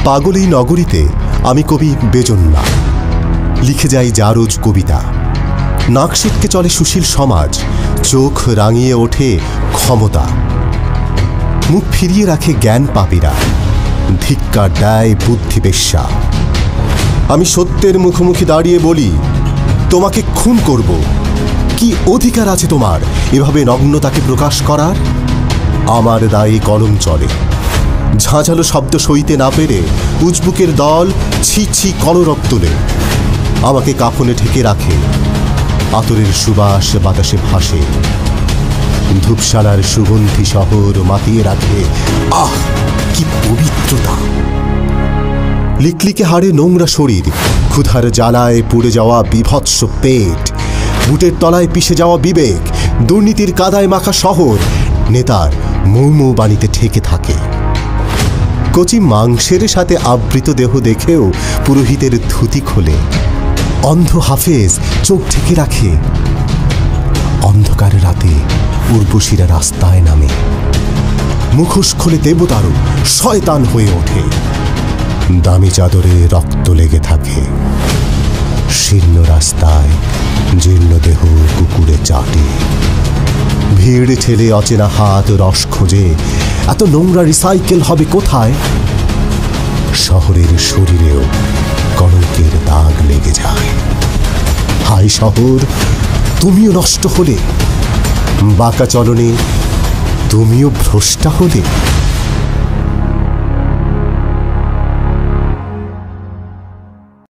পাগল এই নগরীতে আমি কবি বেজন্মা, লিখে যাই জারজ কবিতা। নাক সিটকে চলে সুশীল সমাজ, চোখ রাঙিয়ে ওঠে ক্ষমতা। মুখ ফিরিয়ে রাখে জ্ঞান পাপীরা, ধিক্কার দেয় বুদ্ধি বেশ্যা। আমি সত্যের মুখোমুখি দাঁড়িয়ে বলি, তোমাকে খুন করব। কি অধিকার আছে তোমার এভাবে নগ্নতাকে প্রকাশ করার? আমার দায়ে কলম চলে, ঝাঁঝালো শব্দ সইতে না পেরে উজবুকের দল ছি ছি কলরব তোলে। আমাকে কাফনে ঢেকে রাখে, আতরের সুবাস বাতাসে ভাসে। ধূপশালার সুগন্ধি শহর মাতিয়ে রাখে, আহ কি পবিত্রতা! লিকলিকে হাড়ে নোংরা শরীর, ক্ষুধার জ্বালায় পুড়ে যাওয়া বিভৎস পেট, বুটের তলায় পিষে যাওয়া বিবেক, দুর্নীতির কাদায় মাখা শহর নেতার মৌমৌ বাণীতে ঠেকে থাকে। কচি মাংসের সাথে আবৃত দেহ দেখেও পুরোহিতের ধুতি খোলে, অন্ধ হাফেজ চোখ ঢেকে রাখে। অন্ধকার রাতে উর্বশীরা রাস্তায় নামে, মুখোশ খোলে দেবতারও শয়তান হয়ে ওঠে। দামি চাদরে রক্ত লেগে থাকে, শীর্ণ রাস্তায় জীর্ণ দেহ কুকুরে চাটে। ভিড় ঠেলে অচেনা হাত রস খোঁজে, এত নোংরা রিসাইকেল হবে কোথায়? শহরের শরীরেও কলঙ্কের দাগ লেগে যায়। হাই শহর, তুমিও নষ্ট হলে, বাঁকা চলনে তুমিও ভ্রষ্টা হলে।